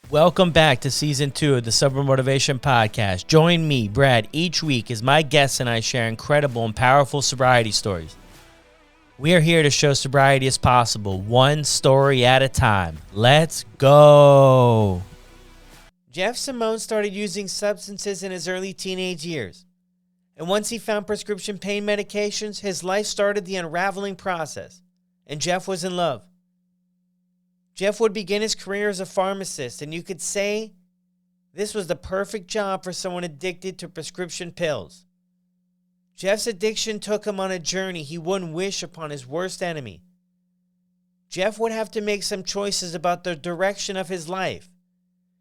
Welcome back to Season 2 of the Sober Motivation Podcast. Join me, Brad, each week as my guests and I share incredible and powerful sobriety stories. We are here to show sobriety is possible, one story at a time. Let's go! Jeff Simone started using substances in his early teenage years. And once he found prescription pain medications, his life started the unraveling process. And Jeff was in love. Jeff would begin his career as a pharmacist, and you could say this was the perfect job for someone addicted to prescription pills. Jeff's addiction took him on a journey he wouldn't wish upon his worst enemy. Jeff would have to make some choices about the direction of his life.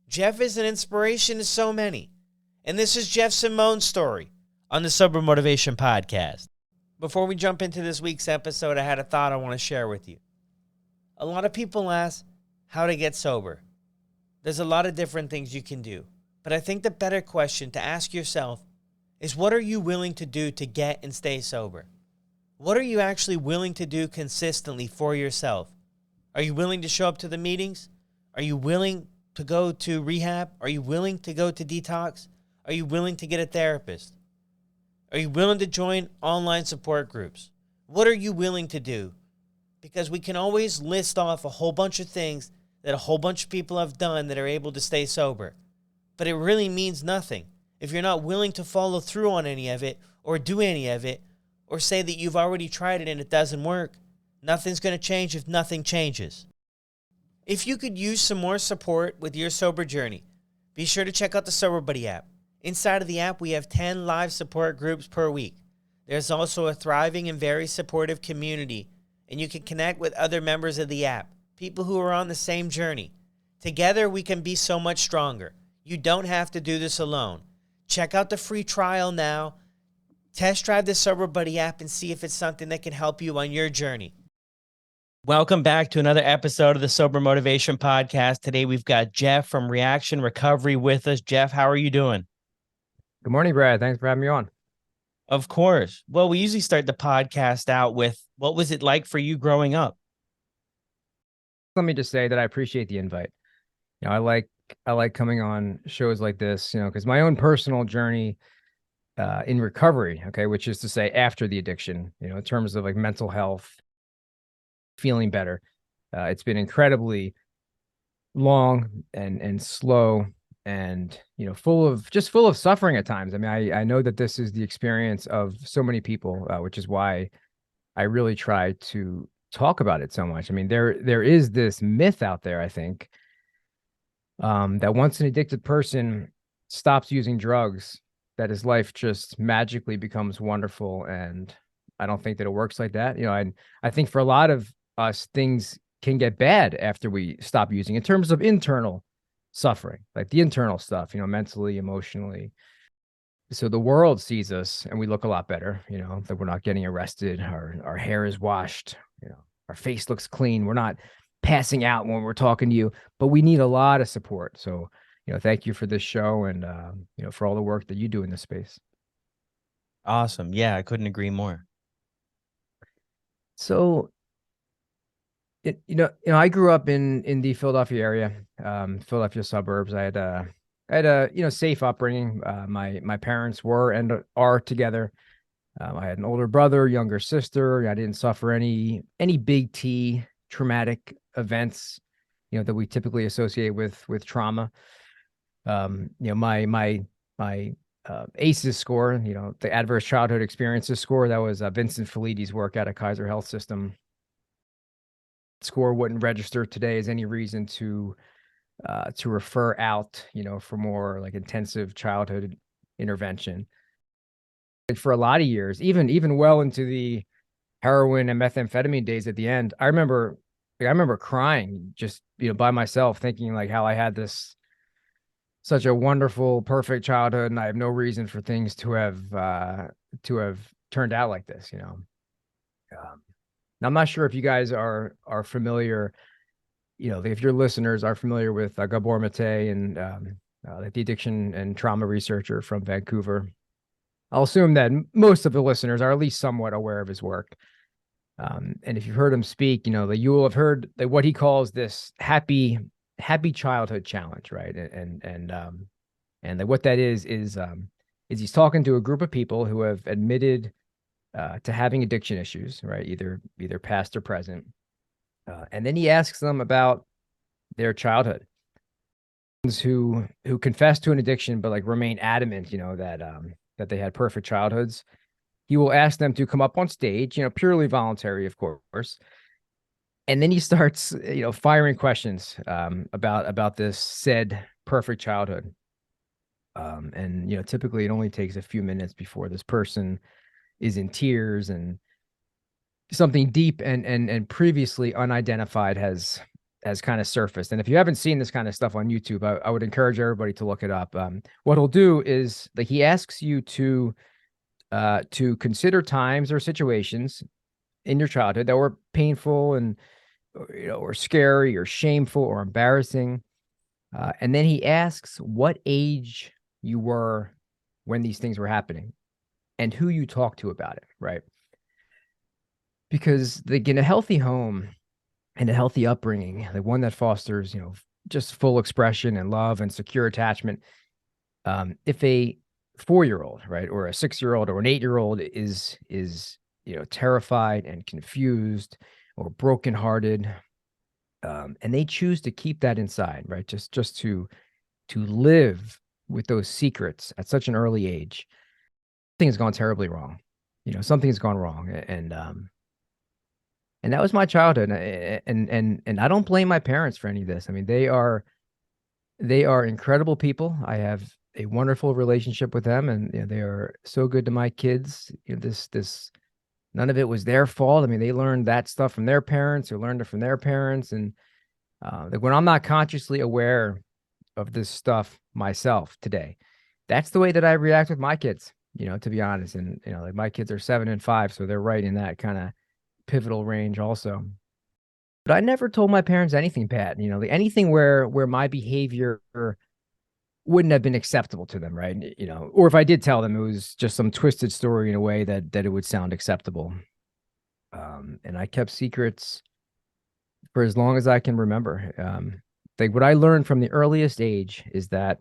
Jeff is an inspiration to so many, and this is Jeff Simone's story on the Sober Motivation Podcast. Before we jump into this week's episode, I had a thought I want to share with you. A lot of people ask how to get sober. There's a lot of different things you can do, but I think the better question to ask yourself is, what are you willing to do to get and stay sober? What are you actually willing to do consistently for yourself? Are you willing to show up to the meetings? Are you willing to go to rehab? Are you willing to go to detox? Are you willing to get a therapist? Are you willing to join online support groups? What are you willing to do? Because we can always list off a whole bunch of things that a whole bunch of people have done that are able to stay sober. But it really means nothing if you're not willing to follow through on any of it or do any of it or say that you've already tried it and it doesn't work. Nothing's going to change if nothing changes. If you could use some more support with your sober journey, be sure to check out the Sober Buddy app. Inside of the app, we have 10 live support groups per week. There's also a thriving and very supportive community, and you can connect with other members of the app, people who are on the same journey. Together, we can be so much stronger. You don't have to do this alone. Check out the free trial now. Test drive the Sober Buddy app and see if it's something that can help you on your journey. Welcome back to another episode of the Sober Motivation Podcast. Today, we've got Jeff from Reaction Recovery with us. Jeff, how are you doing? Good morning, Brad. Thanks for having me on. Of course. Well, we usually start the podcast out with, what was it like for you growing up? Let me just say that I appreciate the invite. I like coming on shows like this, because my own personal journey in recovery, okay, which is to say after the addiction, in terms of like mental health, feeling better, it's been incredibly long and slow and full of suffering at times. I mean, I know that this is the experience of so many people, which is why I really try to talk about it so much. I mean, there is this myth out there, I think, that once an addicted person stops using drugs, that his life just magically becomes wonderful. And I don't think that it works like that. I think for a lot of us, things can get bad after we stop using, in terms of internal suffering, like the internal stuff, mentally, emotionally. So the world sees us and we look a lot better, that we're not getting arrested, our hair is washed, our face looks clean, we're not passing out when we're talking to you, but we need a lot of support. So, thank you for this show and, for all the work that you do in this space. Awesome. Yeah, I couldn't agree more. So, I grew up in the Philadelphia area, Philadelphia suburbs. I had a safe upbringing. My parents were and are together. I had an older brother, younger sister. I didn't suffer any big T traumatic events, that we typically associate with trauma. My ACEs score, the Adverse Childhood Experiences score, that was Vincent Feliti's work out of Kaiser Health System. Score wouldn't register today as any reason to refer out, for more like intensive childhood intervention. And for a lot of years, even well into the heroin and methamphetamine days at the end, I remember crying just, by myself, thinking like how I had such a wonderful, perfect childhood, and I have no reason for things to have turned out like this, Now, I'm not sure if you guys are familiar, if your listeners are familiar with Gabor Mate and the addiction and trauma researcher from Vancouver. I'll assume that most of the listeners are at least somewhat aware of his work. And if you've heard him speak, you will have heard what he calls this happy happy childhood challenge, right? And what that is he's talking to a group of people who have admitted to having addiction issues, right? Either past or present. And then he asks them about their childhood. Who confess to an addiction but like remain adamant, that they had perfect childhoods. He will ask them to come up on stage, purely voluntary, of course. And then he starts, firing questions about this said perfect childhood. And typically it only takes a few minutes before this person is in tears and something deep and previously unidentified has kind of surfaced. And if you haven't seen this kind of stuff on YouTube, I would encourage everybody to look it up. What he'll do is like he asks you to consider times or situations in your childhood that were painful and or scary or shameful or embarrassing. And then he asks what age you were when these things were happening and who you talked to about it, right? Because like in a healthy home and a healthy upbringing, like one that fosters, just full expression and love and secure attachment, if a 4-year-old, right, or a 6-year-old or an 8-year-old is terrified and confused or brokenhearted, and they choose to keep that inside, right, just to live with those secrets at such an early age, something has gone terribly wrong. Something has gone wrong, and that was my childhood, and I don't blame my parents for any of this. I mean, they are incredible people. I have a wonderful relationship with them, and they are so good to my kids. This none of it was their fault. I mean, they learned that stuff from their parents, or learned it from their parents, and like when I'm not consciously aware of this stuff myself today, that's the way that I react with my kids. To be honest, and like my kids are 7 and 5, so they're right in that kind of pivotal range also. But I never told my parents anything bad, like anything where my behavior wouldn't have been acceptable to them, right? Or if I did tell them, it was just some twisted story in a way that it would sound acceptable. And I kept secrets for as long as I can remember. Like what I learned from the earliest age is that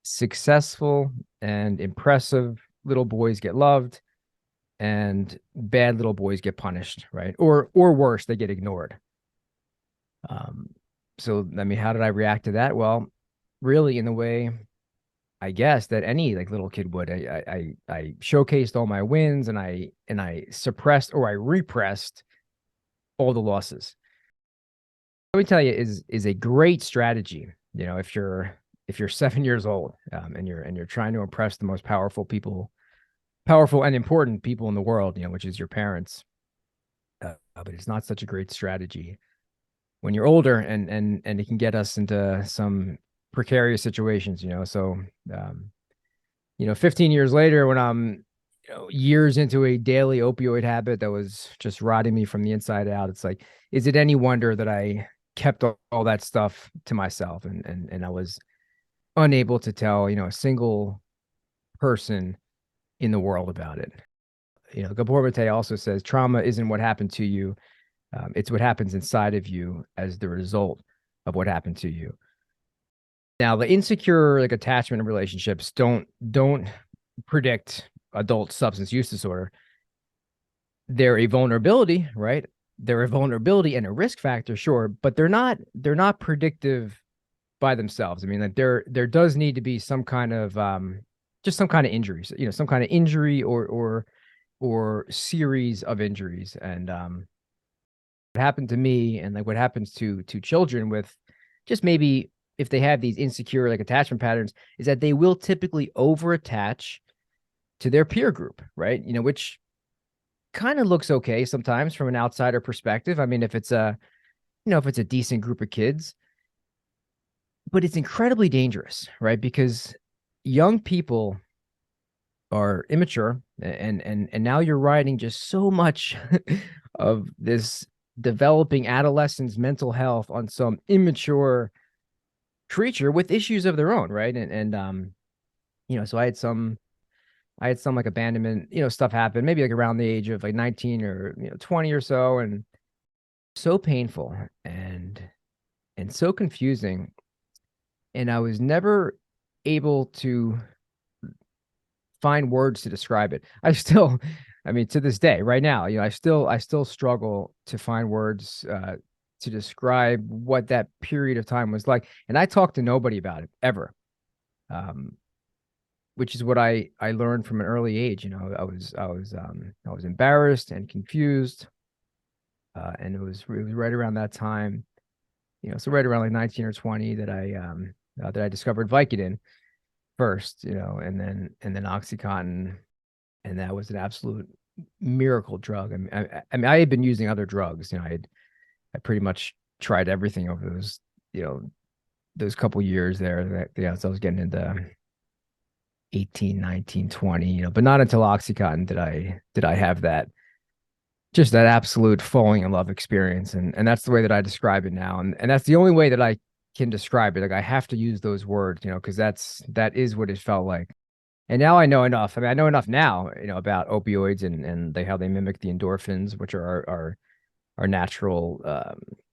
successful and impressive little boys get loved, and bad little boys get punished, right? Or worse, they get ignored. So I mean, how did I react to that? Well, really in the way, I guess, that any like little kid would. I showcased all my wins, and I suppressed or I repressed all the losses. Let me tell you, is a great strategy. If you're 7 years old, and you're trying to impress the most powerful and important people in the world, which is your parents. But it's not such a great strategy when you're older, and it can get us into some precarious situations. So 15 years later, when I'm years into a daily opioid habit that was just rotting me from the inside out, it's like, is it any wonder that I kept all that stuff to myself, and I was unable to tell a single person in the world about it. Gabor Mate also says trauma isn't what happened to you, it's what happens inside of you as the result of what happened to you. Now, the insecure like attachment relationships don't predict adult substance use disorder. They're a vulnerability, right? They're a vulnerability and a risk factor, sure, but they're not predictive by themselves. I mean, like there does need to be some kind of just some kind of injuries, some kind of injury or series of injuries. And what happened to me, and like what happens to children with just maybe if they have these insecure like attachment patterns, is that they will typically over attach to their peer group, right? Which kind of looks okay sometimes from an outsider perspective. I mean, if it's a decent group of kids, but it's incredibly dangerous, right? Because young people are immature, and now you're riding just so much of this developing adolescent's mental health on some immature creature with issues of their own, right? So I had some like abandonment, stuff happen, maybe like around the age of like 19 or 20 or so, and so painful. And and so confusing. And I was never able to find words to describe it. I mean, to this day, right now, I still struggle to find words to describe what that period of time was like. And I talked to nobody about it ever, um, which is what I learned from an early age. I was embarrassed and confused, and it was right around that time, so right around like 19 or 20 that I discovered Vicodin first, and then OxyContin, and that was an absolute miracle drug. I mean, I had been using other drugs. I pretty much tried everything over those couple years there. So I was getting into 18, 19, 20. But not until OxyContin did I have that absolute falling in love experience, and that's the way that I describe it now, and that's the only way that I can describe it. Like I have to use those words, because that is what it felt like. And now I know enough. I mean, I know enough now, about opioids and how they mimic the endorphins, which are our natural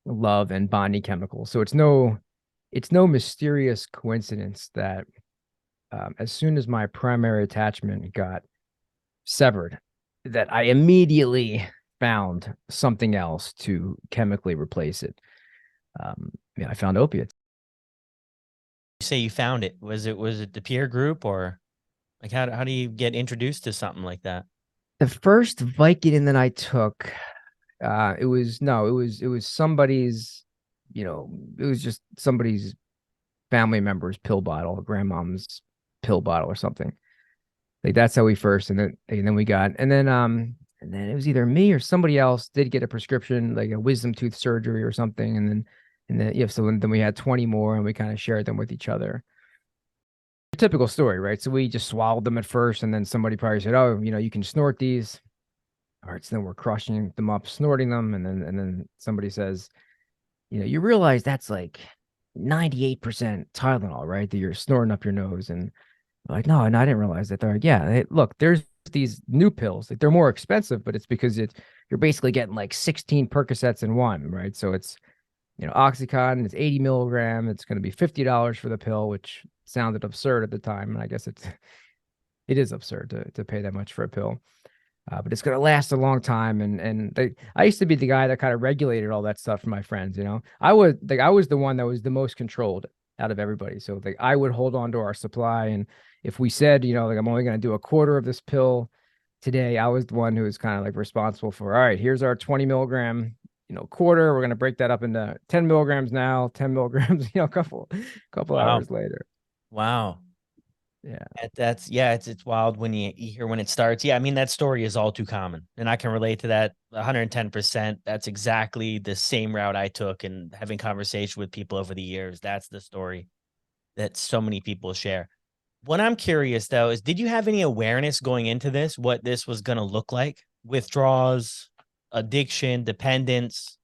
love and bonding chemicals. So it's no mysterious coincidence that as soon as my primary attachment got severed, that I immediately found something else to chemically replace it. I found opiates. You say you found it. Was it the peer group, or like how do you get introduced to something like that? The first Vicodin that I took, it was somebody's, it was just somebody's family member's pill bottle, grandmom's pill bottle or something. Like that's how we first, and then we got, and then it was either me or somebody else did get a prescription, like a wisdom tooth surgery or something, and then so then we had 20 more, and we kind of shared them with each other. Typical story, right? So we just swallowed them at first, and then somebody probably said, "Oh, you can snort these." All right, so then we're crushing them up, snorting them, and then somebody says, you realize that's like 98% Tylenol, right? That you're snorting up your nose, and like, no, and I didn't realize that. They're like, yeah, look, there's these new pills. Like, they're more expensive, but it's because you're basically getting like 16 Percocets in one, right? So it's, OxyContin, it's 80 milligram. It's going to be $50 for the pill, which sounded absurd at the time. And I guess it is absurd to pay that much for a pill. But it's going to last a long time. I used to be the guy that kind of regulated all that stuff for my friends. I was the one that was the most controlled out of everybody. So like I would hold on to our supply, and if we said, like I'm only going to do a quarter of this pill today, I was the one who was kind of like responsible for, all right, here's our 20 milligram, quarter. We're going to break that up into 10 milligrams now, 10 milligrams, couple Wow. hours later. Wow. Yeah. That's yeah, it's wild when you hear when it starts. Yeah, I mean that story is all too common, and I can relate to that 110%. That's exactly the same route I took, and having conversation with people over the years, that's the story that so many people share. What I'm curious though is, did you have any awareness going into this, what this was going to look like? Withdrawals, addiction, dependence?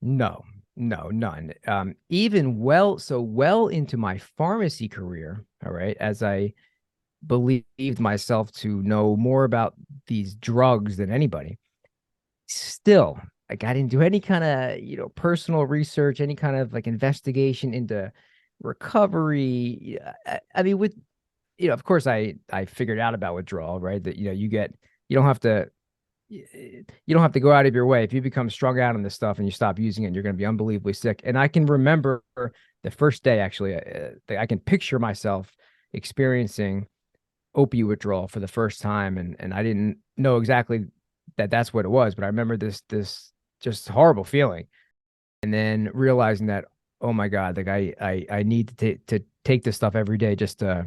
No, no, none. Even well into my pharmacy career, all right, as I believed myself to know more about these drugs than anybody, still, like I didn't do any kind of, personal research, any kind of like investigation into recovery. I mean, of course I figured out about withdrawal, right? That, you don't have to you don't have to go out of your way. If you become strung out on this stuff and you stop using it, you're going to be unbelievably sick. And I can remember the first day, actually, I can picture myself experiencing opiate withdrawal for the first time. And I didn't know exactly that that's what it was, but I remember this just horrible feeling. And then realizing that, oh my God, like I need to take this stuff every day just to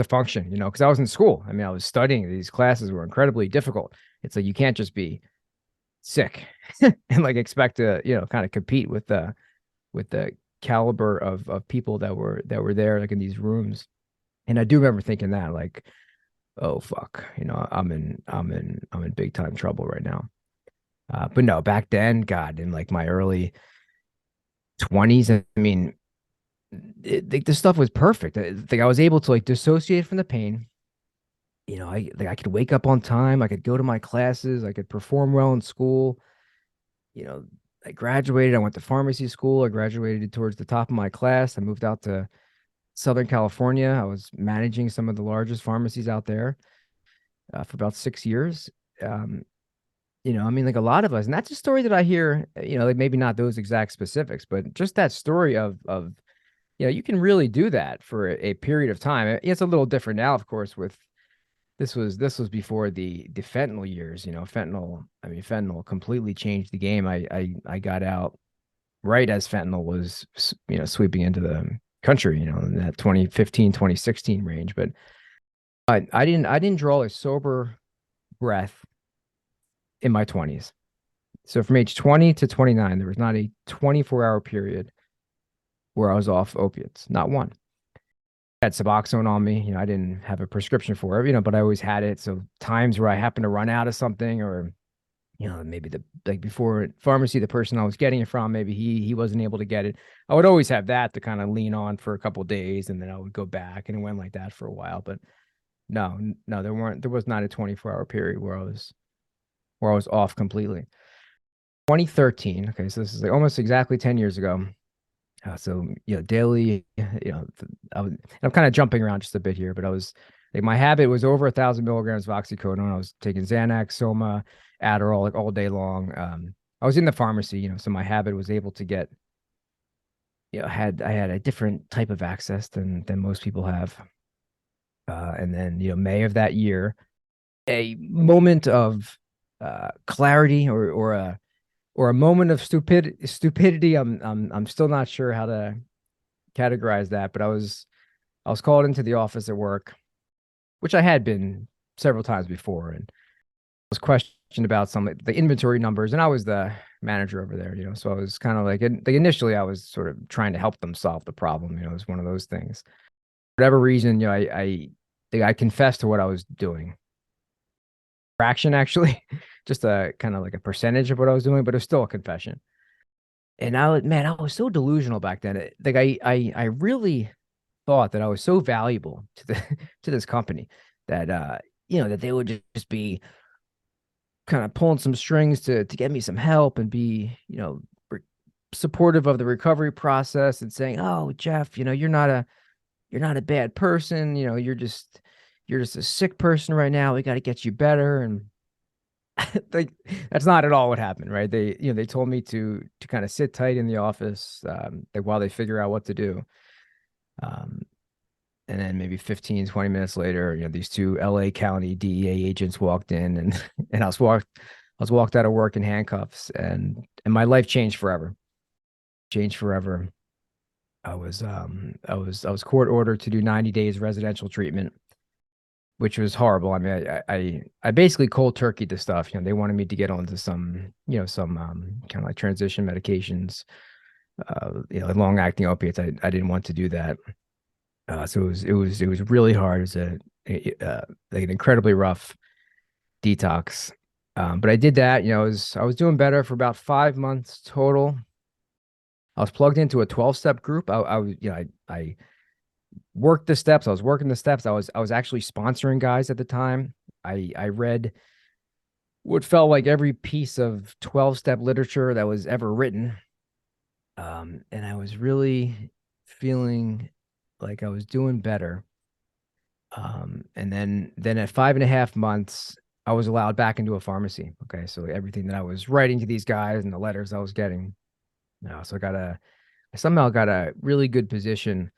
function, because I was in school. I mean, I was studying. These classes were incredibly difficult. It's like you can't just be sick and like expect to, kind of compete with the caliber of people that were there, like in these rooms. And I do remember thinking that, like, oh fuck, I'm in big time trouble right now. But no, back then, God, in like my early 20s, I mean, like this stuff was perfect. Like I was able to like dissociate from the pain. I could wake up on time. I could go to my classes. I could perform well in school. You know, I graduated. I went to pharmacy school. I graduated towards the top of my class. I moved out to Southern California. I was managing some of the largest pharmacies out there for about 6 years. Um, I mean, like a lot of us, and that's a story that I hear, like maybe not those exact specifics, but just that story of, you can really do that for a period of time. It's a little different now, of course, with this was before the fentanyl years, fentanyl completely changed the game. I got out right as fentanyl was, sweeping into the country, in that 2015, 2016 range. But I didn't draw a sober breath in my 20s. So from age 20 to 29, there was not a 24-hour period where I was off opiates, not one. I had Suboxone on me. I didn't have a prescription for it, but I always had it. So times where I happened to run out of something, or maybe like before pharmacy, the person I was getting it from, maybe he wasn't able to get it. I would always have that to kind of lean on for a couple of days, and then I would go back, and it went like that for a while. But no, there was not a 24-hour period where I was off completely. 2013. Okay, so this is like almost exactly 10 years ago. So daily, I'm kind of jumping around just a bit here, but I was like, my habit was over 1,000 milligrams of oxycodone. I was taking Xanax, Soma, Adderall, like all day long. I was in the pharmacy, so my habit was able to get, I had a different type of access than most people have. And then May of that year, a moment of clarity or a moment of stupidity. I'm still not sure how to categorize that, but I was called into the office at work, which I had been several times before, and I was questioned about some of the inventory numbers, and I was the manager over there, so I was kind of like initially I was sort of trying to help them solve the problem. It was one of those things. For whatever reason, I confessed to what I was doing. Fraction, actually, just a kind of like a percentage of what I was doing, but it was still a confession. And I was so delusional back then. Like I really thought that I was so valuable to the to this company that that they would just be kind of pulling some strings to get me some help and be, supportive of the recovery process and saying, "Oh, Jeff, you're not a bad person, you're just a sick person right now. We got to get you better." And like that's not at all what happened, right? They told me to kind of sit tight in the office, like while they figure out what to do. Um, and then maybe 15, 20 minutes later, these two LA County DEA agents walked in, and and I was walked out of work in handcuffs, and my life changed forever. Changed forever. I was court ordered to do 90 days residential treatment, which was horrible. I mean, I basically cold turkeyed the stuff. They wanted me to get onto some, some kind of like transition medications, like long acting opiates. I didn't want to do that. So it was really hard. It was like an incredibly rough detox. But I did that. I was doing better for about 5 months total. I was plugged into a 12-step group. I was, I worked the steps. I was working the steps. I was actually sponsoring guys at the time. I read what felt like every piece of 12-step literature that was ever written. And I was really feeling like I was doing better. And then at 5.5 months, I was allowed back into a pharmacy. Okay. So everything that I was writing to these guys and the letters I was getting. So I somehow got a really good position,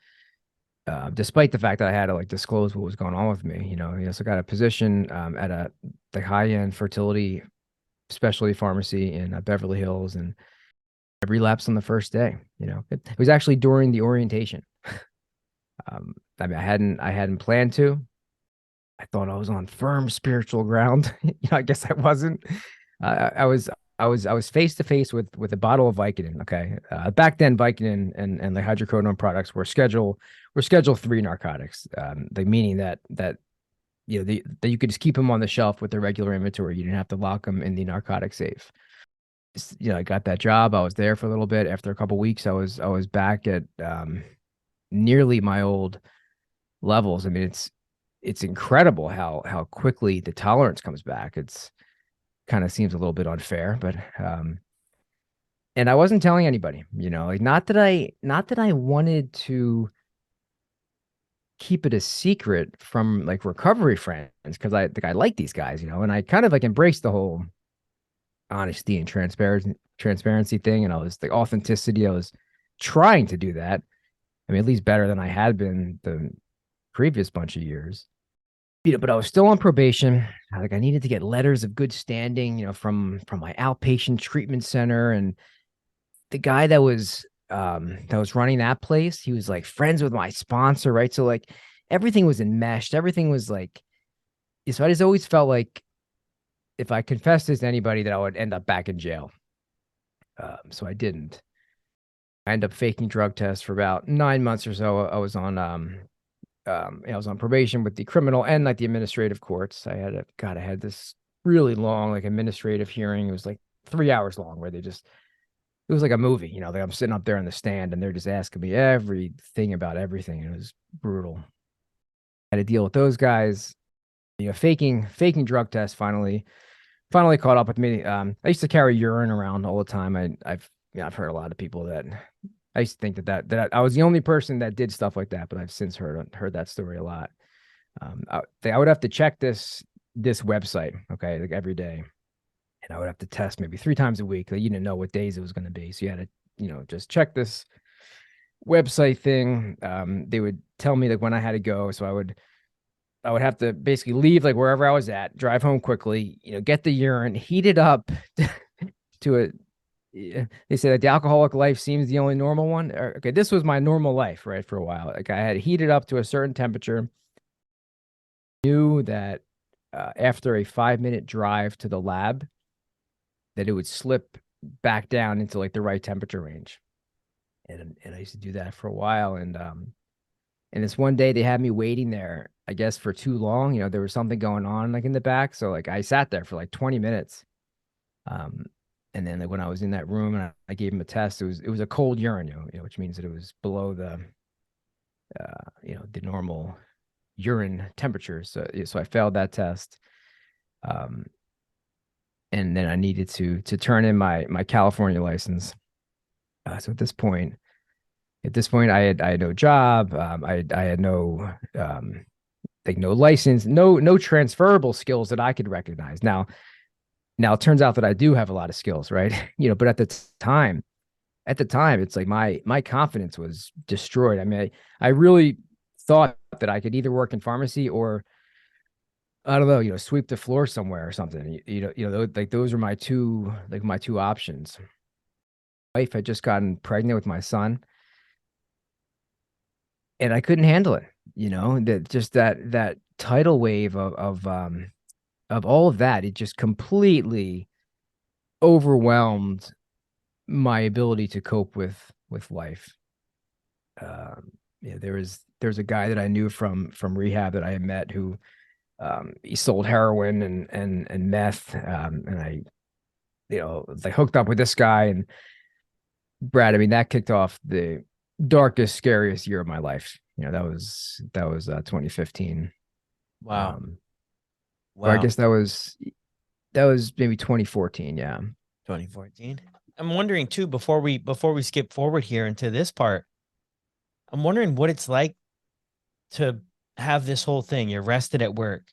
despite the fact that I had to like disclose what was going on with me. So I got a position at the high-end fertility specialty pharmacy in Beverly Hills, and I relapsed on the first day. It was actually during the orientation. I mean, I hadn't planned to. I thought I was on firm spiritual ground. I guess I wasn't. I was face to face with a bottle of Vicodin. Okay, back then Vicodin and the hydrocodone products were Schedule 3 narcotics. The meaning that that you could just keep them on the shelf with the regular inventory. You didn't have to lock them in the narcotic safe. I got that job. I was there for a little bit. After a couple weeks, I was back at nearly my old levels. I mean, it's incredible how quickly the tolerance comes back. It's kind of seems a little bit unfair, but And I wasn't telling anybody, like not that I wanted to keep it a secret from like recovery friends because I like these guys, and I kind of like embraced the whole honesty and transparency thing, and I was the authenticity. I was trying to do that. I mean, at least better than I had been the previous bunch of years. But I was still on probation. Like I needed to get letters of good standing, from my outpatient treatment center, and the guy that was running that place, he was like friends with my sponsor, right? So like everything was enmeshed. Everything was like, so I just always felt like if I confessed this to anybody that I would end up back in jail. So I didn't. I ended up faking drug tests for about 9 months or so. I was on probation with the criminal and like the administrative courts. I had this really long like administrative hearing. It was like 3 hours long where it was like a movie, like I'm sitting up there in the stand and they're just asking me everything about everything. It was brutal. I had to deal with those guys, faking drug tests finally caught up with me. I used to carry urine around all the time. I've heard a lot of people that I used to think that I was the only person that did stuff like that, but I've since heard that story a lot. I would have to check this website, okay, like every day, and I would have to test maybe 3 times a week. Like you didn't know what days it was going to be, so you had to just check this website thing. They would tell me like when I had to go, so I would have to basically leave like wherever I was at, drive home quickly, get the urine, heat it up to a. They say that the alcoholic life seems the only normal one. Okay, this was my normal life, right, for a while. Like I had heated up to a certain temperature. Knew that after a 5-minute drive to the lab, that it would slip back down into like the right temperature range. And I used to do that for a while. And this one day they had me waiting there, I guess for too long. There was something going on like in the back. So like I sat there for like 20 minutes. And then like when I was in that room and I gave him a test, it was a cold urine, which means that it was below the normal urine temperature. So I failed that test. And then I needed to turn in my California license. So at this point, I had no job. I had no like no license, no transferable skills that I could recognize. Now it turns out that I do have a lot of skills, right? But at the time, it's like my confidence was destroyed. I mean, I really thought that I could either work in pharmacy or I don't know, sweep the floor somewhere or something. Like those were my two options. My wife had just gotten pregnant with my son, and I couldn't handle it. That just that tidal wave of all of that, it just completely overwhelmed my ability to cope with life. Yeah, there's a guy that I knew from rehab that I had met who he sold heroin and meth, and I like hooked up with this guy. And Brad, I mean, that kicked off the darkest, scariest year of my life. That was 2015. Wow. Or I Wow. guess that was maybe 2014. Yeah. 2014. I'm wondering too, before we skip forward here into this part, I'm wondering what it's like to have this whole thing. You're arrested at work.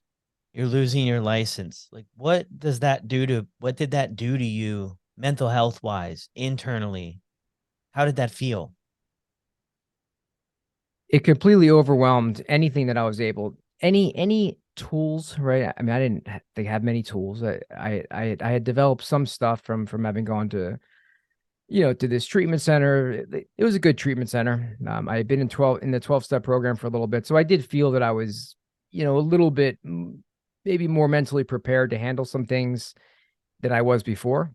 You're losing your license. Like, what did that do to you mental health wise, internally? How did that feel? It completely overwhelmed anything that I was able, any tools, right? I mean, I didn't they have many tools. I had developed some stuff from having gone to this treatment center. It was a good treatment center. I had been in the 12-step program for a little bit, so I did feel that I was, a little bit maybe more mentally prepared to handle some things than I was before.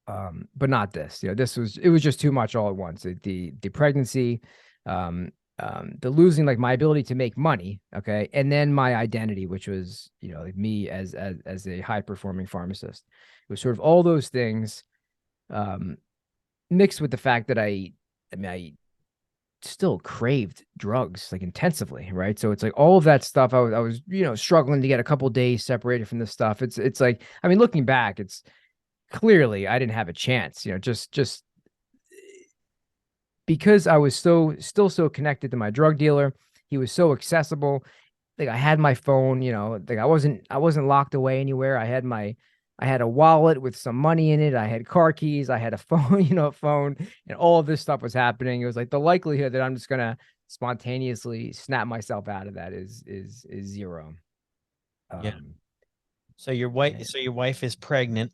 But not this. It was just too much all at once. The pregnancy, um, the losing like my ability to make money, okay, and then my identity, which was like me as a high performing pharmacist. It was sort of all those things, mixed with the fact that I still craved drugs like intensively, right? So it's like all of that stuff. I was struggling to get a couple days separated from this stuff. It's like, I mean, looking back, it's clearly I didn't have a chance, just because I was still so connected to my drug dealer. He was so accessible. Like I had my phone, like I wasn't locked away anywhere. I had a wallet with some money in it. I had car keys. I had a phone, phone, and all of this stuff was happening. It was like the likelihood that I'm just gonna spontaneously snap myself out of that is zero. Yeah. Um, So your yeah, wife is pregnant,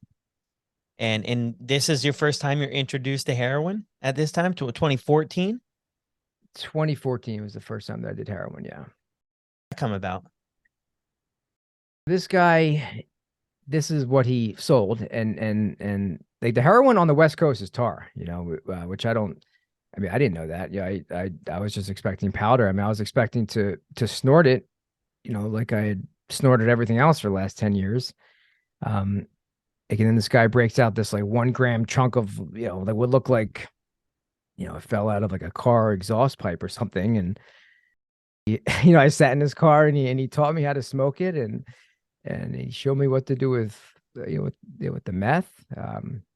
and this is your first time you're introduced to heroin at this time, to 2014. 2014 was the first time that I did heroin. Yeah, Come about. this guy, this is what he sold, and like the heroin on the West Coast is tar, which I don't. I mean, I didn't know that. Yeah, I was just expecting powder. I mean, I was expecting to snort it, like I had snorted everything else for the last 10 years. Um, and then this guy breaks out this like 1 gram chunk of, that would look like, it fell out of like a car exhaust pipe or something. And I sat in his car and he taught me how to smoke it, and he showed me what to do with with the meth,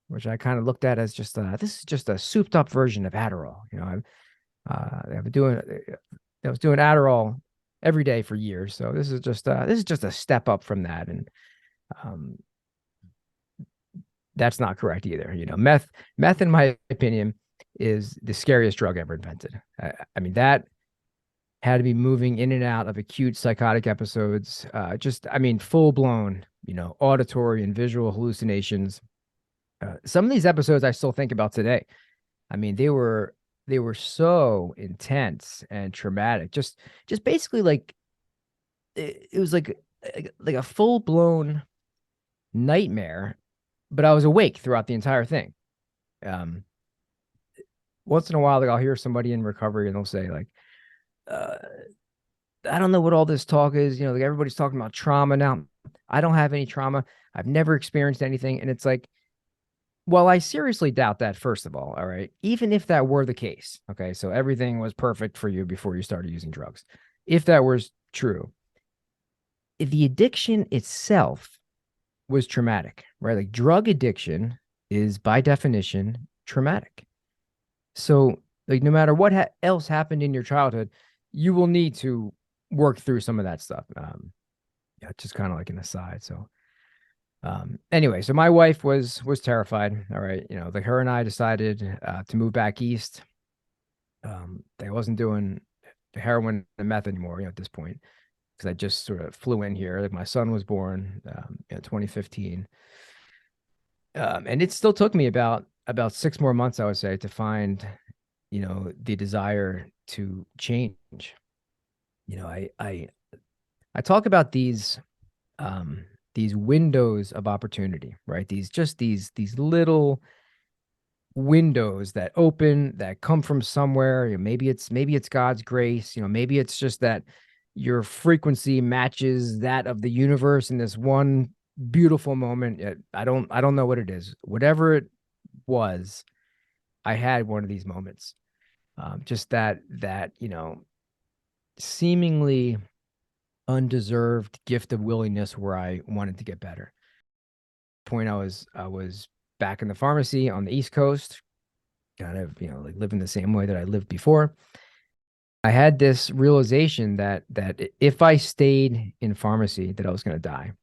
which I kind of looked at as just this is just a souped up version of Adderall. I've been doing I was doing Adderall every day for years, so this is just a step up from that, and um, that's not correct either. Meth, in my opinion, is the scariest drug ever invented. I mean, that had to be moving in and out of acute psychotic episodes. I mean, full blown, auditory and visual hallucinations. Some of these episodes I still think about today. I mean, they were so intense and traumatic. Just basically like it was like a full blown nightmare, but I was awake throughout the entire thing. Um, Once in a while, like I'll hear somebody in recovery and they'll say like, uh, I don't know what all this talk is. Like everybody's talking about trauma now. I don't have any trauma. I've never experienced anything. And it's like, well, I seriously doubt that, first of all. All right. Even if that were the case. Okay. So everything was perfect for you before you started using drugs. If that was true, the addiction itself was traumatic, right? Like drug addiction is by definition traumatic. So, like, no matter what else happened in your childhood, you will need to work through some of that stuff. Yeah, just kind of like an aside. So, anyway, so my wife was terrified. All right, like her and I decided to move back east. They wasn't doing heroin and meth anymore, at this point, because I just sort of flew in here. Like my son was born in 2015, and it still took me about 6 more months, I would say, to find the desire to change. I talk about these windows of opportunity, right? These little windows that open, that come from somewhere. Maybe it's God's grace. Maybe it's just that your frequency matches that of the universe in this one beautiful moment. I don't know what it is. Whatever it was, I had one of these moments. Just that seemingly undeserved gift of willingness where I wanted to get better. Point I was back in the pharmacy on the East Coast, kind of, like living the same way that I lived before. I had this realization that if I stayed in pharmacy, that I was going to die.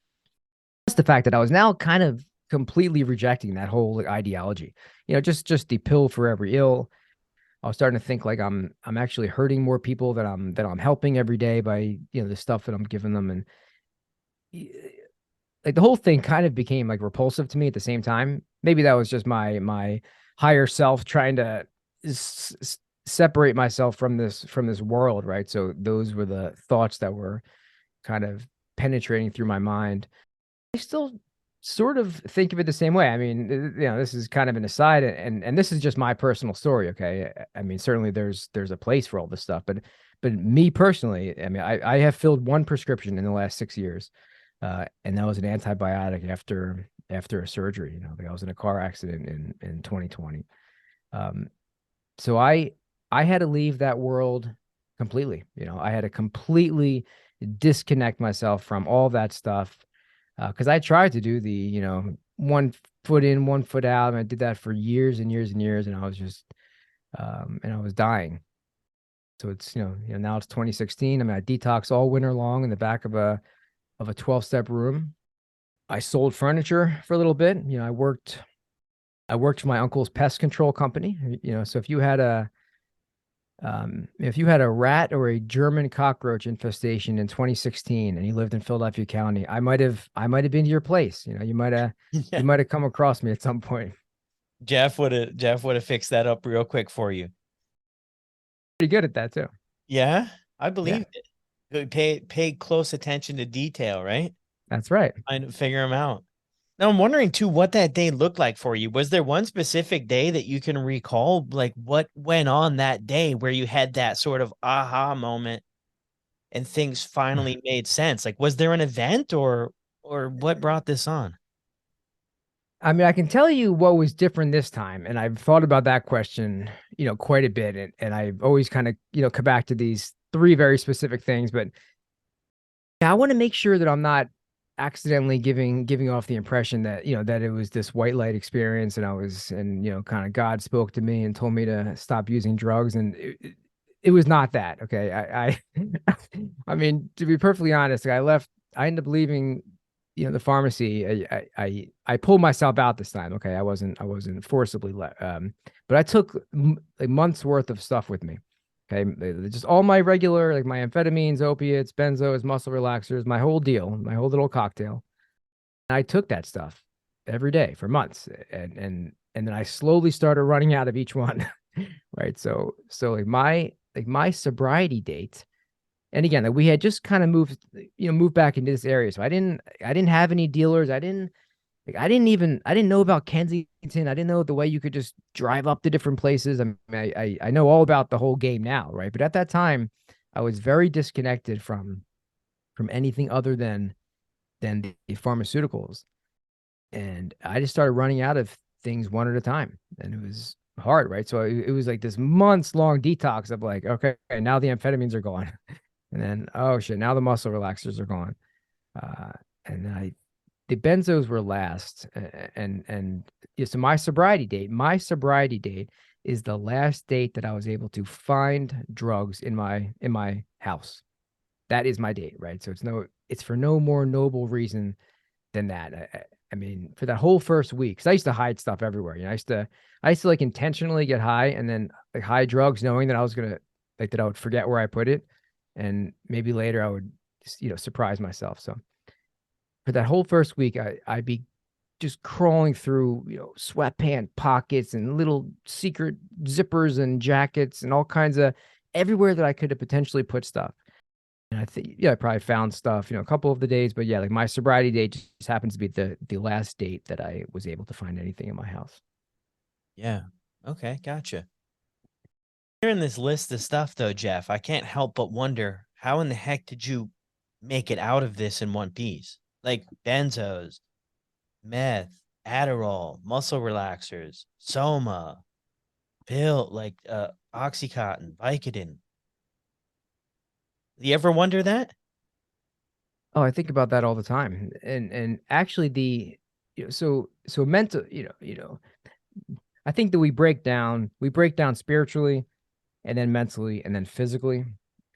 That's the fact that I was now kind of completely rejecting that whole like, ideology. Just the pill for every ill. I was starting to think like I'm actually hurting more people that I'm helping every day by the stuff that I'm giving them, and like the whole thing kind of became like repulsive to me at the same time. Maybe that was just my higher self trying to separate myself from this world, right? So those were the thoughts that were kind of penetrating through my mind. I still sort of think of it the same way. I mean, this is kind of an aside, and this is just my personal story. Okay, I mean, certainly there's a place for all this stuff, but me personally, I mean, I have filled one prescription in the last 6 years, and that was an antibiotic after a surgery. Like I was in a car accident in 2020. Um, so I had to leave that world completely. I had to completely disconnect myself from all that stuff, because I tried to do the one foot in, 1 foot out. And I did that for years and years and years. And I was just, and I was dying. So it's, now it's 2016. I mean, I detox all winter long in the back of a 12-step room. I sold furniture for a little bit. I worked for my uncle's pest control company. So if you had a rat or a German cockroach infestation in 2016 and you lived in Philadelphia County, I might have been to your place. You might have Yeah. you might have come across me at some point. Jeff would have fixed that up real quick for you. Pretty good at that too. Yeah, I Yeah, believe it. Pay close attention to detail, right? that's right. And figure them out. Now I'm wondering too what that day looked like for you. Was there one specific day that you can recall, like what went on that day where you had that sort of aha moment and things finally made sense? Like, was there an event or what brought this on? I mean, I can tell you what was different this time, and I've thought about that question, quite a bit, and I've always kind of, come back to these three very specific things. But I want to make sure that I'm not accidentally giving off the impression that, that it was this white light experience, and kind of God spoke to me and told me to stop using drugs, and it was not that. Okay, I mean, to be perfectly honest, I ended up leaving, the pharmacy. I pulled myself out this time. Okay, I wasn't forcibly but I took like months worth of stuff with me. Okay, just all my regular, like my amphetamines, opiates, benzos, muscle relaxers, my whole deal, my whole little cocktail. I took that stuff every day for months, and then I slowly started running out of each one. Right. So like my sobriety date, and again, like we had just kind of moved back into this area. So I didn't have any dealers. I didn't know about Kensington. I didn't know the way you could just drive up to different places. I mean, I know all about the whole game now, right? But at that time, I was very disconnected from anything other than the pharmaceuticals. And I just started running out of things one at a time. And it was hard, right? So it was like this months long detox of like, okay, now the amphetamines are gone. And then, oh shit, now the muscle relaxers are gone. Uh, and then the benzos were last. And yeah, so my sobriety date is the last date that I was able to find drugs in my house. That is my date, right? So it's for no more noble reason than that. I mean, for that whole first week, because I used to hide stuff everywhere. I used to like intentionally get high and then like hide drugs, knowing that I was gonna like that I would forget where I put it, and maybe later I would, surprise myself. So for that whole first week, I'd be just crawling through, sweatpant pockets and little secret zippers and jackets and all kinds of everywhere that I could have potentially put stuff. And I think, yeah, I probably found stuff, a couple of the days, but yeah, like my sobriety date just happens to be the last date that I was able to find anything in my house. Yeah. Okay, gotcha. Hearing this list of stuff though, Jeff, I can't help but wonder how in the heck did you make it out of this in one piece? Like benzos, meth, Adderall, muscle relaxers, Soma, pill like Oxycontin, Vicodin. You ever wonder that? Oh, I think about that all the time. And actually so mental, I think that we break down spiritually and then mentally and then physically.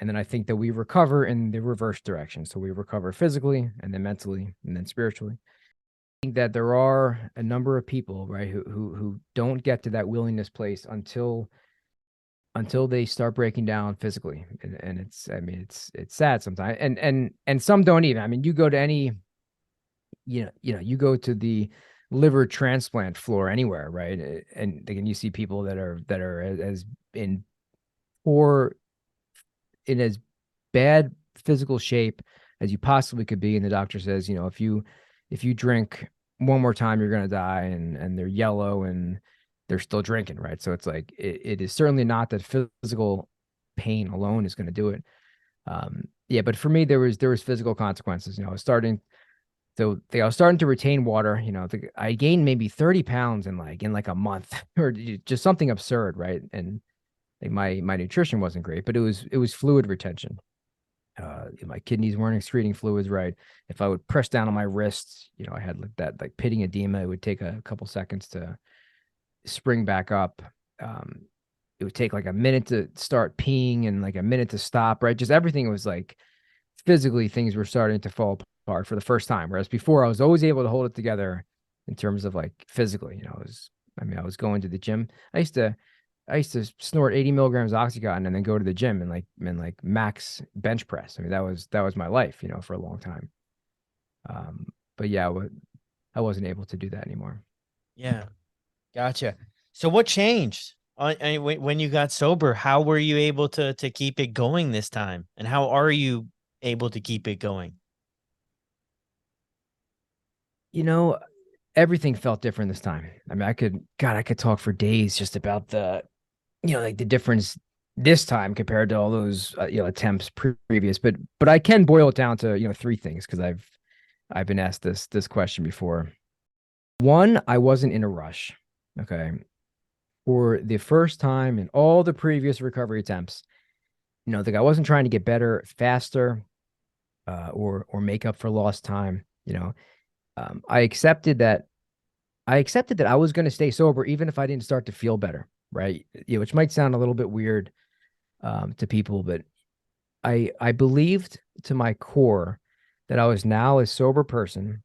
And then I think that we recover in the reverse direction. So we recover physically and then mentally and then spiritually. I think that there are a number of people, right, who don't get to that willingness place until they start breaking down physically. And it's, I mean, it's sad sometimes. And some don't even. I mean, you go to any, you go to the liver transplant floor anywhere, right? And again, you see people that are as in poor, in as bad physical shape as you possibly could be. And the doctor says, if you drink one more time, you're gonna die, and they're yellow and they're still drinking, right? So it's like it is certainly not that physical pain alone is going to do it. Yeah, but for me, there was physical consequences. I was starting to retain water. I gained maybe 30 pounds in like a month, or just something absurd, right? And like my nutrition wasn't great, but it was fluid retention. My kidneys weren't excreting fluids right. If I would press down on my wrists, I had like that like pitting edema. It would take a couple seconds to spring back up. Um, it would take like a minute to start peeing and like a minute to stop, right? Just everything was like physically things were starting to fall apart for the first time. Whereas before I was always able to hold it together in terms of like physically, I was going to the gym. I used to snort 80 milligrams of Oxycontin and then go to the gym and like max bench press. I mean, that was my life, for a long time. But yeah, I wasn't able to do that anymore. Yeah. Gotcha. So what changed when you got sober? How were you able to keep it going this time? And how are you able to keep it going? You know, Everything felt different this time. I mean, I could talk for days just about like the difference this time compared to all those, attempts previous. But I can boil it down to, three things because I've been asked this question before. One, I wasn't in a rush. Okay. For the first time in all the previous recovery attempts, like I wasn't trying to get better faster, or make up for lost time. I accepted that I was going to stay sober even if I didn't start to feel better, right? Which might sound a little bit weird, to people, but I believed to my core that I was now a sober person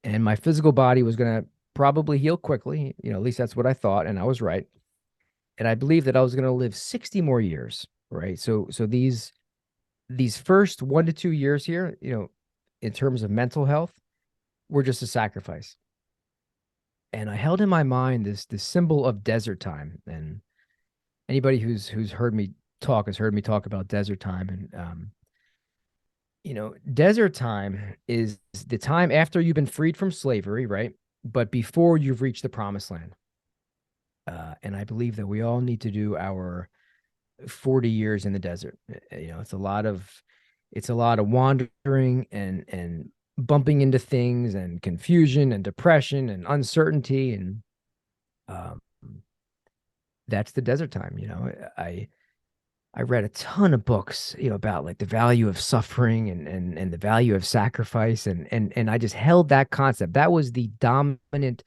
and my physical body was going to probably heal quickly. At least that's what I thought, and I was right. And I believed that I was going to live 60 more years, right? So these first 1 to 2 years here, in terms of mental health, were just a sacrifice. And I held in my mind this symbol of desert time. And anybody who's heard me talk has heard me talk about desert time. And desert time is the time after you've been freed from slavery, right? But before you've reached the promised land. And I believe that we all need to do our 40 years in the desert. It's a lot of wandering and bumping into things and confusion and depression and uncertainty. And um, that's the desert time. I read a ton of books, about like the value of suffering and the value of sacrifice. And I just held that concept. That was the dominant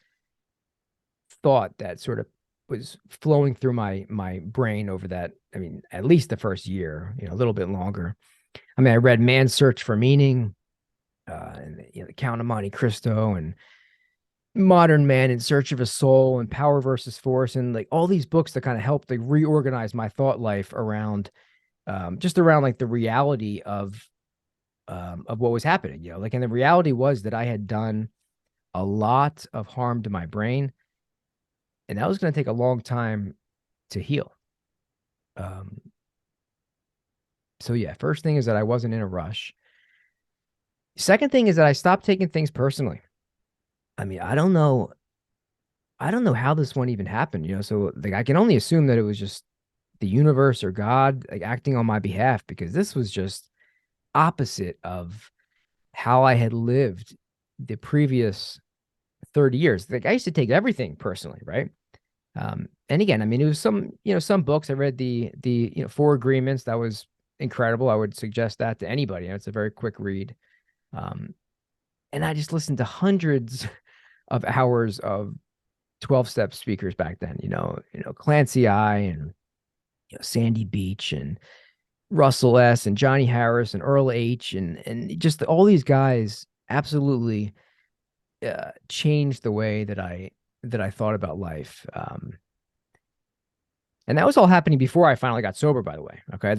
thought that sort of was flowing through my brain over that. I mean, at least the first year, a little bit longer. I mean, I read Man's Search for Meaning, and the Count of Monte Cristo, and Modern Man in Search of a Soul, and Power versus Force, and like all these books that kind of helped like reorganize my thought life around, just around like the reality of what was happening. And the reality was that I had done a lot of harm to my brain, and that was going to take a long time to heal. Um, so yeah, first thing is that I wasn't in a rush. Second thing is that I stopped taking things personally. I mean, I don't know how this one even happened, so like I can only assume that it was just the universe or God like acting on my behalf, because this was just opposite of how I had lived the previous 30 years. Like I used to take everything personally, right? And again, I mean, it was some books. I read the Four Agreements. That was incredible. I would suggest that to anybody. It's a very quick read. Um, and I just listened to hundreds of hours of 12-step speakers back then, Clancy I and Sandy Beach and Russell S and Johnny Harris and Earl H and just all these guys absolutely changed the way that I thought about life. And that was all happening before I finally got sober, by the way. Okay.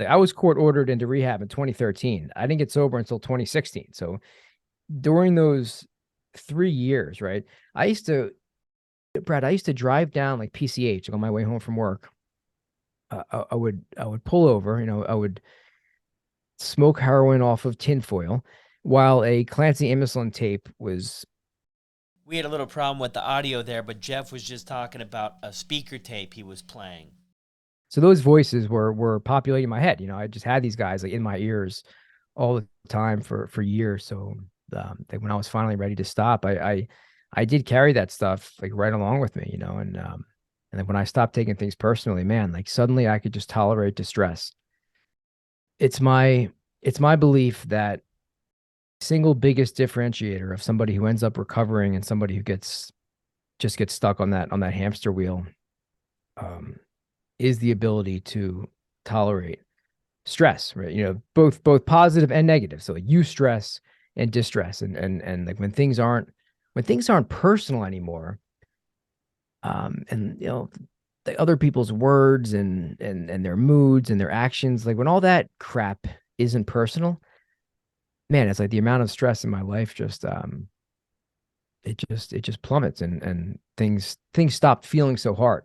I was court ordered into rehab in 2013. I didn't get sober until 2016. So during those 3 years, right, I used to drive down like PCH on my way home from work. I would pull over, I would smoke heroin off of tinfoil while a Clancy Imislund tape was. We had a little problem with the audio there, but Jeff was just talking about a speaker tape he was playing. So those voices were populating my head. I just had these guys like in my ears all the time for years. So like when I was finally ready to stop, I did carry that stuff like right along with me, and then when I stopped taking things personally, man, like suddenly I could just tolerate distress. it's my it's my belief that single biggest differentiator of somebody who ends up recovering and somebody who gets stuck on that hamster wheel, um, is the ability to tolerate stress, right? Both positive and negative. So like eustress and distress, and like when things aren't personal anymore, and the other people's words and their moods and their actions, like when all that crap isn't personal, man, it's like the amount of stress in my life just plummets, and things stopped feeling so hard.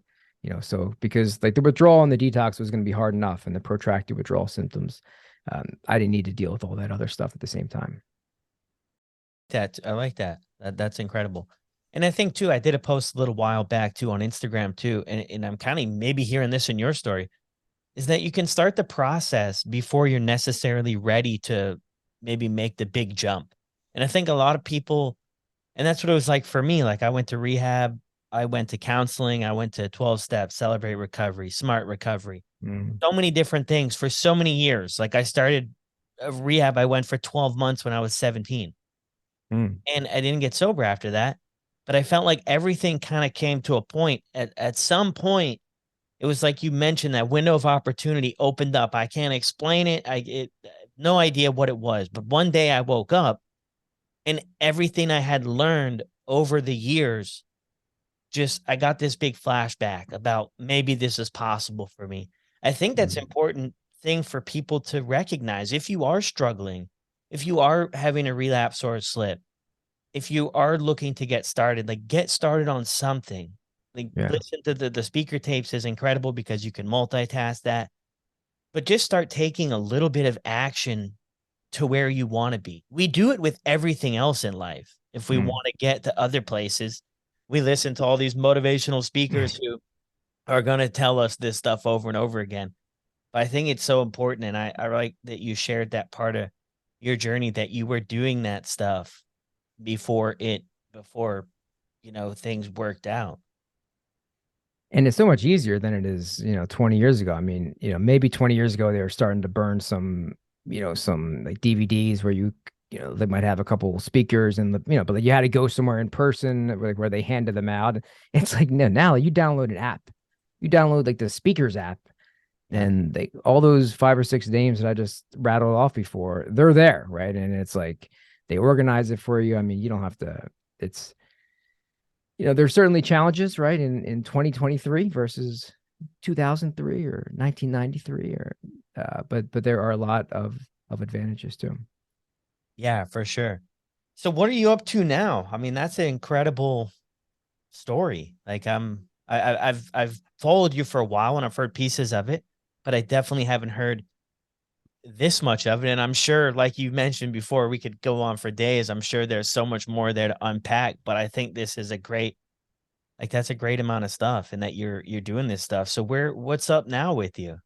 So because like the withdrawal and the detox was going to be hard enough, and the protracted withdrawal symptoms, I didn't need to deal with all that other stuff at the same time. That I like that. That's incredible. And I think too, I did a post a little while back too on Instagram too, and I'm kind of maybe hearing this in your story, is that you can start the process before you're necessarily ready to maybe make the big jump. And I think a lot of people, and that's what it was like for me. Like I went to rehab, I went to counseling, I went to 12 steps, celebrate recovery, smart recovery, Mm, so many different things for so many years. Like I started rehab, I went for 12 months when I was 17, mm, and I didn't get sober after that. But I felt like everything kind of came to a point at some point. It was like you mentioned, that window of opportunity opened up. I can't explain it. No idea what it was, but one day I woke up and everything I had learned over the years, just I got this big flashback about maybe this is possible for me. I think that's mm. important thing for people to recognize. If you are struggling, if you are having a relapse or a slip, if you are looking to get started, like get started on something. Like Yeah. listen to the speaker tapes is incredible because you can multitask that, but just start taking a little bit of action to where you want to be. We do it with everything else in life. If we Mm. want to get to other places, we listen to all these motivational speakers who are going to tell us this stuff over and over again. But I think it's so important. And I like that you shared that part of your journey, that you were doing that stuff before before, things worked out. And it's so much easier than it is, 20 years ago. I mean, maybe 20 years ago they were starting to burn some like DVDs where they might have a couple speakers and but like, you had to go somewhere in person, like where they handed them out. It's like, no, now you download an app, you download like the speakers app, Yeah. and they all those 5 or 6 names that I just rattled off before, they're there, right? And it's like they organize it for you. I mean, you don't have to. It's there's certainly challenges, right, in 2023 versus 2003 or 1993, or but there are a lot of advantages too. Yeah, for sure. So what are you up to now? I mean, that's an incredible story. Like I've followed you for a while and I've heard pieces of it, but I definitely haven't heard this much of it. And I'm sure, like you mentioned before, we could go on for days. I'm sure there's so much more there to unpack, but I think this is a great, like that's a great amount of stuff, and that you're doing this stuff. So what's up now with you?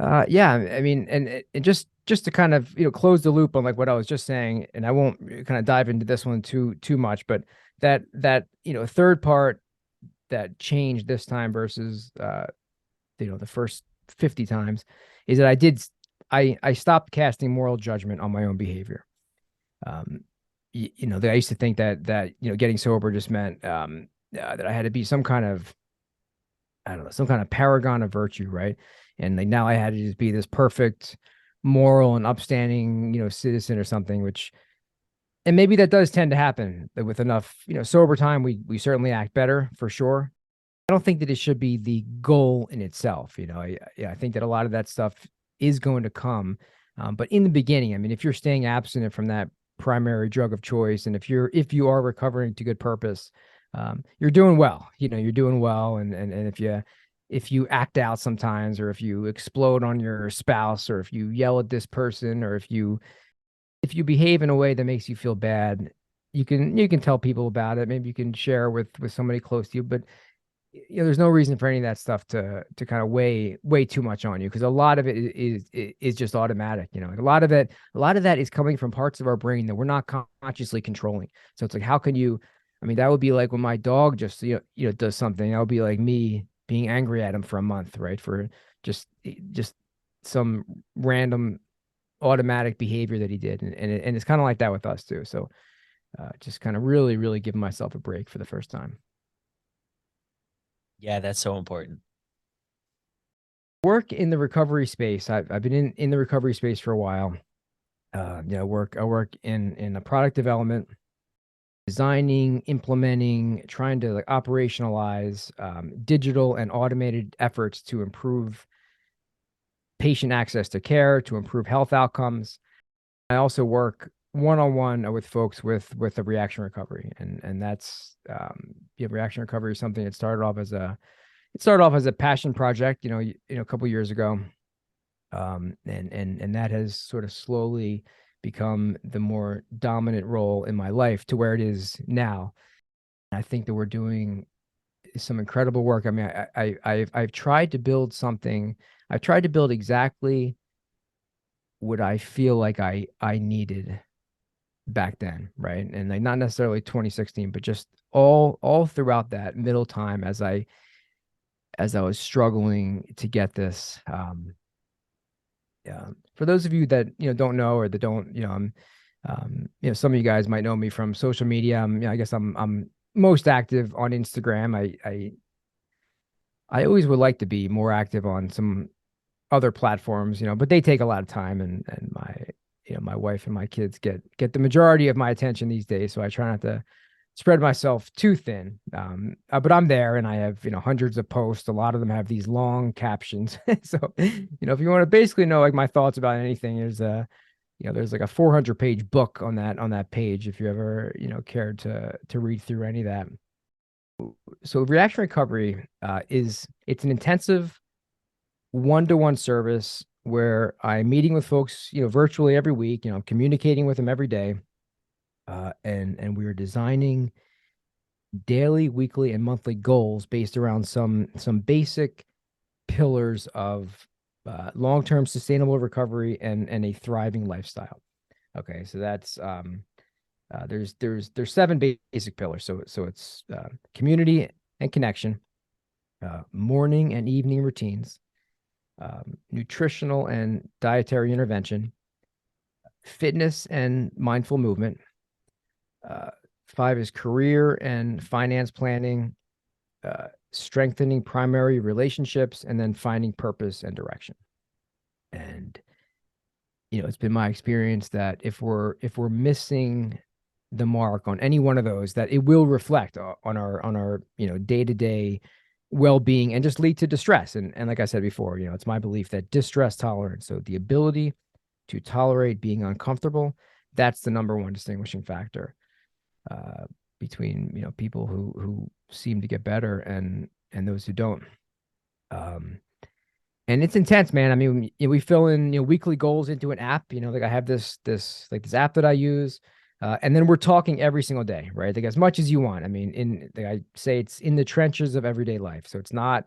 Yeah, I mean, and just to kind of close the loop on like what I was just saying, and I won't kind of dive into this one too much, but that third part that changed this time versus the first 50 times is that I stopped casting moral judgment on my own behavior. Um, that I used to think that getting sober just meant that I had to be some kind of, I don't know, some kind of paragon of virtue, right? And like now I had to just be this perfect moral and upstanding, citizen or something, which, and maybe that does tend to happen with enough, sober time. We certainly act better for sure. I don't think that it should be the goal in itself. Yeah, I think that a lot of that stuff is going to come. But in the beginning, I mean, if you're staying abstinent from that primary drug of choice, and if you are recovering to good purpose, you're doing well. You're doing well. And if you act out sometimes, or if you explode on your spouse, or if you yell at this person, or if you behave in a way that makes you feel bad, you can tell people about it. Maybe you can share with somebody close to you, but there's no reason for any of that stuff to kind of weigh too much on you, because a lot of it is just automatic. Like a lot of that is coming from parts of our brain that we're not consciously controlling. So it's like, how can you? I mean, that would be like when my dog just does something. That would be like me being angry at him for a month, right? For just some random automatic behavior that he did. And it's kind of like that with us too. So just kind of really, really giving myself a break for the first time. Yeah, that's so important. Work in the recovery space. I've been in the recovery space for a while. I work in a product development, designing, implementing, trying to like operationalize digital and automated efforts to improve patient access to care, to improve health outcomes. I also work one-on-one with folks with a reaction recovery, and that's reaction recovery is something that started off as a passion project, a couple years ago, and that has sort of slowly become the more dominant role in my life to where it is now. I think that we're doing some incredible work. I mean, I've tried to build something. I've tried to build exactly what I feel like I needed back then, right? And like not necessarily 2016, but just all throughout that middle time as I was struggling to get this. Yeah. For those of you that don't know or that don't, some of you guys might know me from social media. I guess I'm most active on Instagram. I always would like to be more active on some other platforms, but they take a lot of time, and my wife and my kids get the majority of my attention these days. So I try not to spread myself too thin. But I'm there, and I have, hundreds of posts. A lot of them have these long captions. So, if you want to basically know like my thoughts about anything, there's like a 400-page book on that page if you ever, cared to read through any of that. So reaction recovery it's an intensive one-to-one service where I'm meeting with folks, virtually every week. I'm communicating with them every day, and we are designing daily, weekly, and monthly goals based around some basic pillars of long-term sustainable recovery and a thriving lifestyle. Okay, so that's there's 7 basic pillars. So it's community and connection, morning and evening routines, nutritional and dietary intervention, fitness and mindful movement. 5 is career and finance planning, strengthening primary relationships, and then finding purpose and direction. And it's been my experience that if we're missing the mark on any one of those, that it will reflect on our day-to-day well-being and just lead to distress. And like I said before, it's my belief that distress tolerance, so the ability to tolerate being uncomfortable, that's the number one distinguishing factor between people who seem to get better and those who don't. And it's intense, man. I mean, we fill in weekly goals into an app. Like I have this app that I use, and then we're talking every single day, right? Like as much as you want. I mean, like I say, it's in the trenches of everyday life. So it's not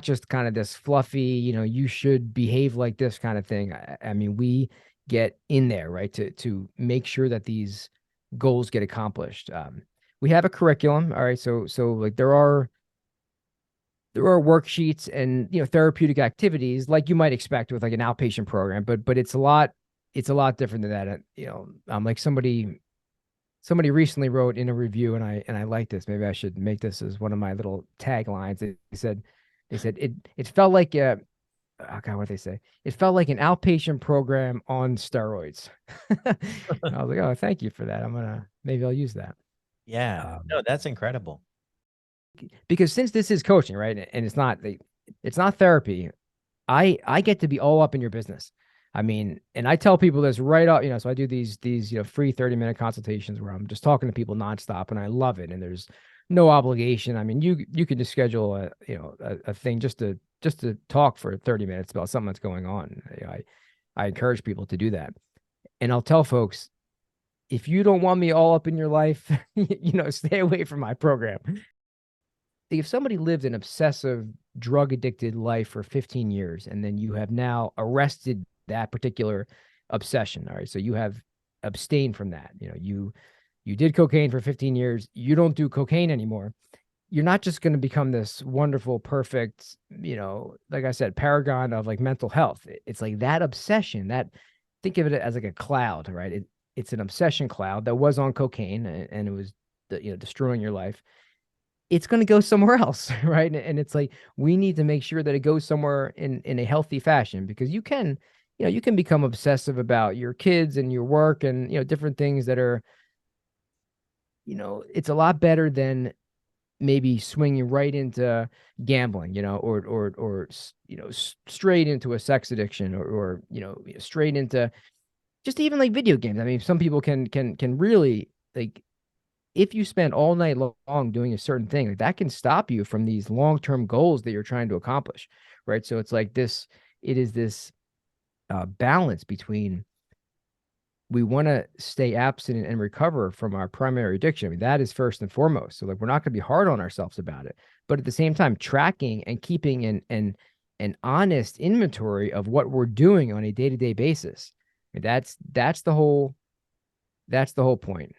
just kind of this fluffy, you should behave like this kind of thing. I mean, we get in there, right, to make sure that these goals get accomplished. We have a curriculum, all right. So like there are worksheets and therapeutic activities like you might expect with like an outpatient program, but it's a lot different than that. Like somebody recently wrote in a review, and I like this. Maybe I should make this as one of my little taglines. They said it felt like oh God, what did they say? It felt like an outpatient program on steroids. I was like, oh, thank you for that. Maybe I'll use that. Yeah. No, that's incredible. Because since this is coaching, right, and it's not therapy, I get to be all up in your business. I mean, and I tell people this right up, so I do these free 30-minute consultations where I'm just talking to people nonstop, and I love it. And there's no obligation. I mean, you can just schedule a thing just to talk for 30 minutes about something that's going on. I encourage people to do that. And I'll tell folks, if you don't want me all up in your life, stay away from my program. If somebody lived an obsessive drug addicted life for 15 years, and then you have now arrested that particular obsession, all right, so you have abstained from that, you did cocaine for 15 years, you don't do cocaine anymore, you're not just going to become this wonderful, perfect, like I said, paragon of like mental health. It's like that obsession, that think of it as like a cloud, right? It's an obsession cloud that was on cocaine and it was, destroying your life. It's going to go somewhere else, right? And it's like, we need to make sure that it goes somewhere in a healthy fashion, because you can become obsessive about your kids and your work and, different things that are, it's a lot better than maybe swinging right into gambling, or straight into a sex addiction, or straight into just even like video games. I mean, some people can really, like, if you spend all night long doing a certain thing, like, that can stop you from these long-term goals that you're trying to accomplish, right? So it's like this, it is this balance between, we want to stay abstinent and recover from our primary addiction. I mean, that is first and foremost. So like, we're not going to be hard on ourselves about it, but at the same time, tracking and keeping an honest inventory of what we're doing on a day-to-day basis. I mean, that's the whole point.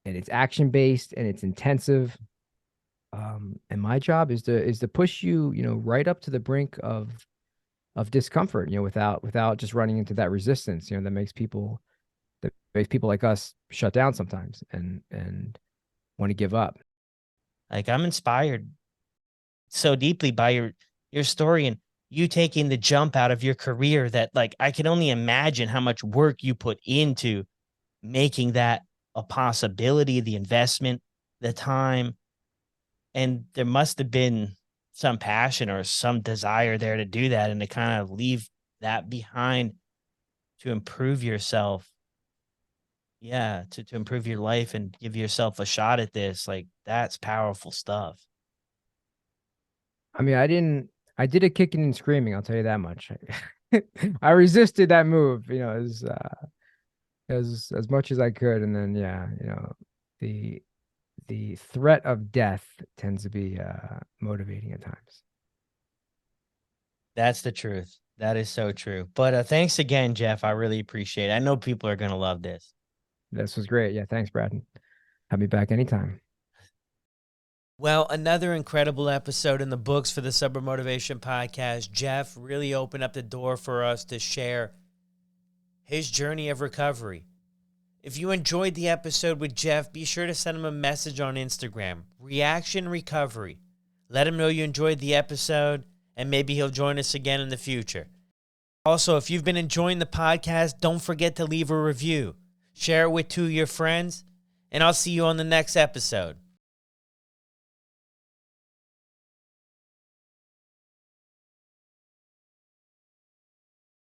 And it's action based and it's intensive. And my job is to push you, right up to the brink of discomfort, without just running into that resistance, that makes people like us shut down sometimes and want to give up. Like, I'm inspired so deeply by your story and you taking the jump out of your career, that like, I can only imagine how much work you put into making that a possibility, the investment, the time. And there must have been some passion or some desire there to do that and to kind of leave that behind to improve yourself. Yeah, to improve your life and give yourself a shot at this. Like, that's powerful stuff. I mean, I did a kicking and screaming, I'll tell you that much. I resisted that move, as much as I could. And then, yeah, the threat of death tends to be motivating at times. That's the truth. That is so true. But thanks again, Jeff. I really appreciate it. I know people are going to love this. This was great. Yeah, thanks, Brad. Have me back anytime. Well, another incredible episode in the books for the Sober Motivation Podcast. Jeff really opened up the door for us to share his journey of recovery. If you enjoyed the episode with Jeff, be sure to send him a message on Instagram, Reaction Recovery. Let him know you enjoyed the episode, and maybe he'll join us again in the future. Also, if you've been enjoying the podcast, don't forget to leave a review. Share it with 2 of your friends, and I'll see you on the next episode.